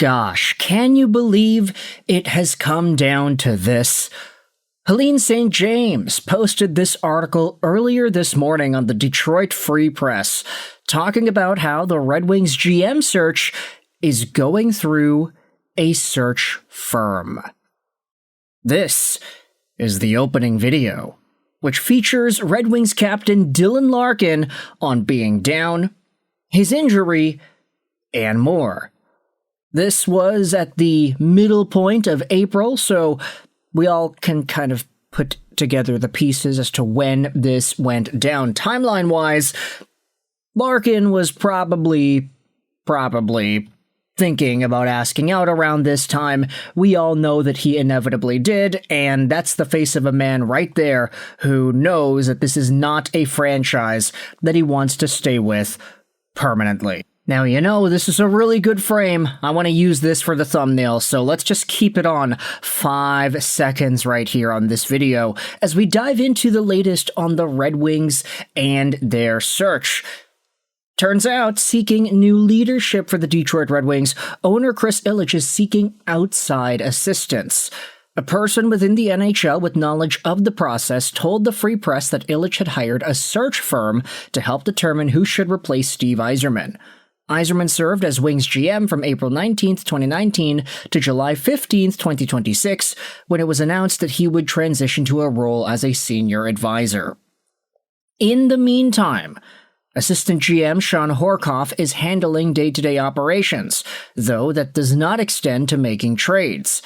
Gosh, can you believe it has come down to this? Helene St. James posted this article earlier this morning on the Detroit Free Press, talking about how the Red Wings GM search is going through a search firm. This is the opening video, which features Red Wings captain Dylan Larkin on being down, his injury, and more. This was at the middle point of April, so we all can kind of put together the pieces as to when this went down. Timeline-wise, Larkin was probably thinking about asking out around this time. We all know that he inevitably did, and that's the face of a man right there who knows that this is not a franchise that he wants to stay with permanently. Now, you know, this is a really good frame. I want to use this for the thumbnail, so let's just keep it on 5 seconds right here on this video as we dive into the latest on the Red Wings and their search. Turns out, seeking new leadership for the Detroit Red Wings, owner Chris Ilitch is seeking outside assistance. A person within the NHL with knowledge of the process told the Free Press that Ilitch had hired a search firm to help determine who should replace Steve Yzerman. Yzerman served as Wings GM from April 19, 2019 to July 15, 2026, when it was announced that he would transition to a role as a senior advisor. In the meantime, Assistant GM Shawn Horcoff is handling day-to-day operations, though that does not extend to making trades.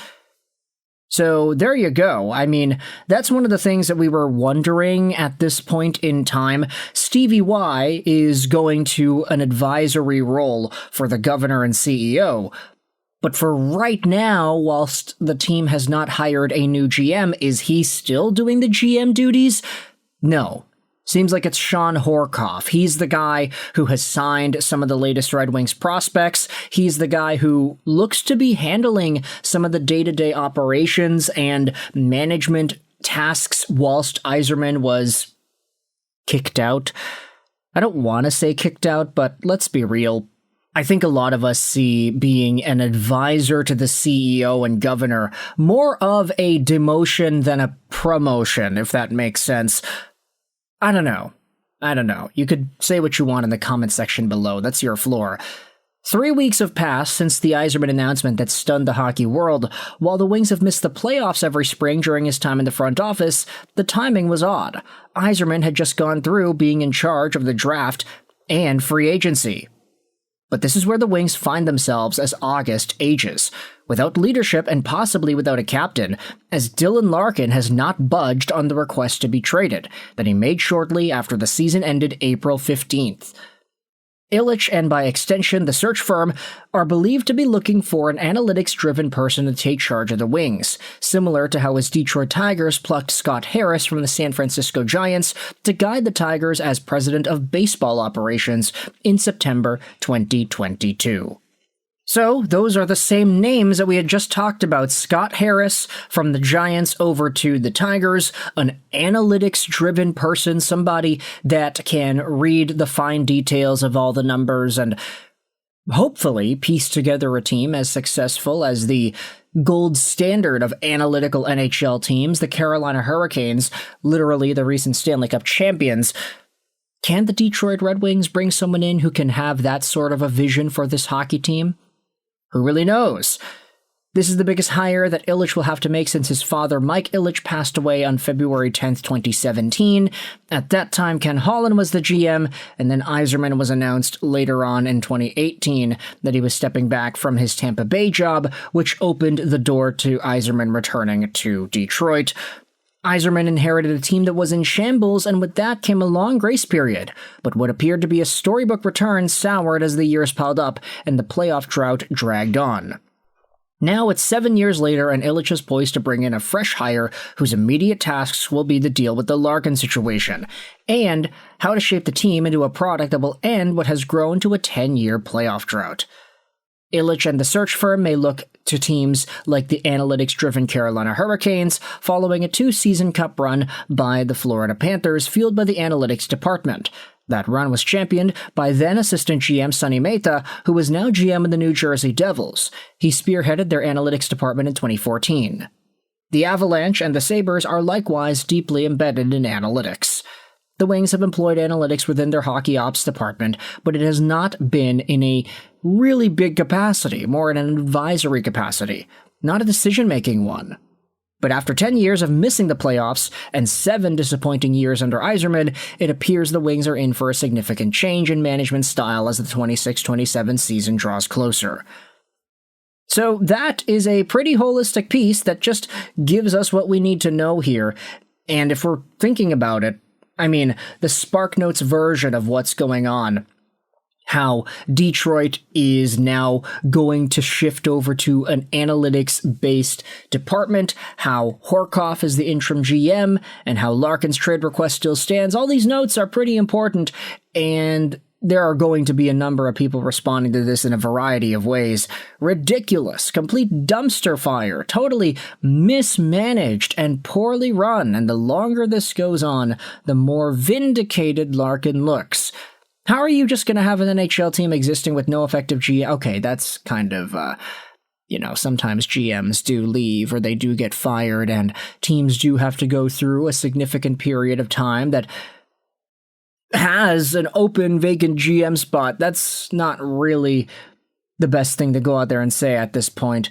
So there you go. I mean, that's one of the things that we were wondering at this point in time. Stevie Y is going to an advisory role for the governor and CEO. But for right now, whilst the team has not hired a new GM, is he still doing the GM duties? No. Seems like it's Shawn Horcoff. He's the guy who has signed some of the latest Red Wings prospects. He's the guy who looks to be handling some of the day-to-day operations and management tasks whilst Yzerman was kicked out. I don't want to say kicked out, but let's be real. I think a lot of us see being an advisor to the CEO and governor more of a demotion than a promotion, if that makes sense. I don't know. You could say what you want in the comment section below. That's your floor. 3 weeks have passed since the Yzerman announcement that stunned the hockey world. While the Wings have missed the playoffs every spring during his time in the front office, the timing was odd. Yzerman had just gone through being in charge of the draft and free agency. But this is where the Wings find themselves as August ages, without leadership and possibly without a captain, as Dylan Larkin has not budged on the request to be traded that he made shortly after the season ended April 15th. Ilitch, and by extension the search firm, are believed to be looking for an analytics-driven person to take charge of the Wings, similar to how his Detroit Tigers plucked Scott Harris from the San Francisco Giants to guide the Tigers as president of baseball operations in September 2022. So, those are the same names that we had just talked about. Scott Harris from the Giants over to the Tigers, an analytics-driven person, somebody that can read the fine details of all the numbers and hopefully piece together a team as successful as the gold standard of analytical NHL teams, the Carolina Hurricanes, literally the recent Stanley Cup champions. Can the Detroit Red Wings bring someone in who can have that sort of a vision for this hockey team? Who really knows? This is the biggest hire that Ilitch will have to make since his father, Mike Ilitch, passed away on February 10th, 2017. At that time, Ken Holland was the GM, and then Yzerman was announced later on in 2018 that he was stepping back from his Tampa Bay job, which opened the door to Yzerman returning to Detroit. Yzerman inherited a team that was in shambles, and with that came a long grace period. But what appeared to be a storybook return soured as the years piled up and the playoff drought dragged on. Now it's 7 years later, and Ilitch is poised to bring in a fresh hire whose immediate tasks will be to deal with the Larkin situation, and how to shape the team into a product that will end what has grown to a 10-year playoff drought. Ilitch and the search firm may look to teams like the analytics-driven Carolina Hurricanes, following a 2-season cup run by the Florida Panthers, fueled by the analytics department. That run was championed by then assistant GM Sonny Mehta, who was now GM of the New Jersey Devils. He spearheaded their analytics department in 2014. The Avalanche and the Sabres are likewise deeply embedded in analytics. The Wings have employed analytics within their hockey ops department, but it has not been in a really big capacity, more in an advisory capacity, not a decision-making one. But after 10 years of missing the playoffs and 7 disappointing years under Yzerman, it appears the Wings are in for a significant change in management style as the 26-27 season draws closer. So that is a pretty holistic piece that just gives us what we need to know here. And if we're thinking about it, I mean, the SparkNotes version of what's going on, how Detroit is now going to shift over to an analytics-based department, how Horcoff is the interim GM, and how Larkin's trade request still stands. All these notes are pretty important, and there are going to be a number of people responding to this in a variety of ways. Ridiculous, complete dumpster fire, totally mismanaged and poorly run, and the longer this goes on, the more vindicated Larkin looks. How are you just going to have an NHL team existing with no effective GM? Okay, that's kind of, sometimes GMs do leave or they do get fired and teams do have to go through a significant period of time that has an open, vacant GM spot. That's not really the best thing to go out there and say at this point.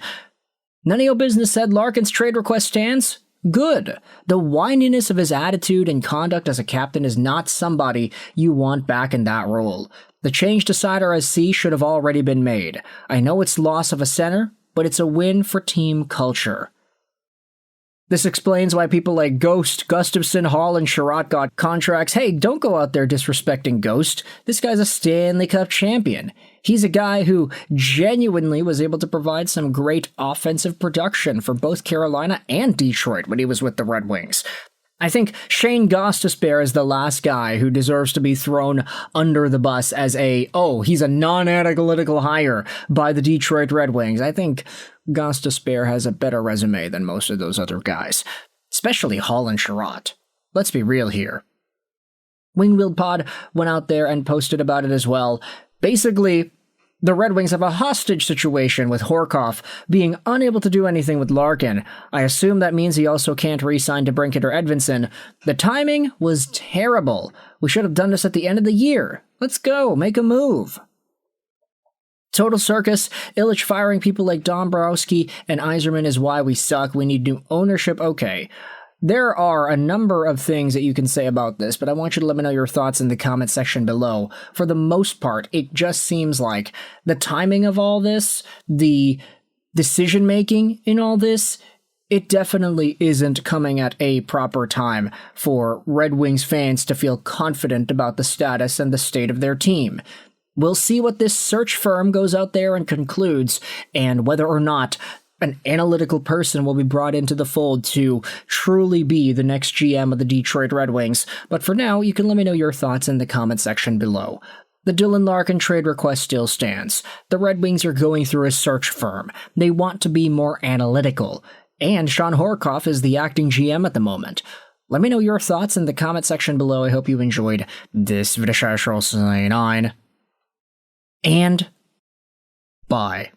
None of your business said Larkin's trade request stands? Good. The whininess of his attitude and conduct as a captain is not somebody you want back in that role. The change to Cider as C should have already been made. I know it's loss of a center, but it's a win for team culture. This explains why people like Ghost, Gustafsson, Hall, and Sherratt got contracts. Hey, don't go out there disrespecting Ghost. This guy's a Stanley Cup champion. He's a guy who genuinely was able to provide some great offensive production for both Carolina and Detroit when he was with the Red Wings. I think Shane Gostisbehere is the last guy who deserves to be thrown under the bus as he's a non-analytical hire by the Detroit Red Wings. I think Gostisbehere has a better resume than most of those other guys, especially Hall and Sherratt. Let's be real here. Wingfield Pod went out there and posted about it as well. Basically, the Red Wings have a hostage situation with Horcoff being unable to do anything with Larkin. I assume that means he also can't re-sign DeBrincat or Edvinsson. The timing was terrible. We should have done this at the end of the year. Let's go, make a move. Total circus, Illich firing people like Dombrowski and Yzerman is why we suck. We need new ownership. Okay. There are a number of things that you can say about this, but I want you to let me know your thoughts in the comment section below. For the most part, it just seems like the timing of all this, the decision-making in all this, it definitely isn't coming at a proper time for Red Wings fans to feel confident about the status and the state of their team. We'll see what this search firm goes out there and concludes, and whether or not an analytical person will be brought into the fold to truly be the next GM of the Detroit Red Wings. But for now, you can let me know your thoughts in the comment section below. The Dylan Larkin trade request still stands. The Red Wings are going through a search firm. They want to be more analytical. And Sean Horcoff is the acting GM at the moment. Let me know your thoughts in the comment section below. I hope you enjoyed this video. And bye.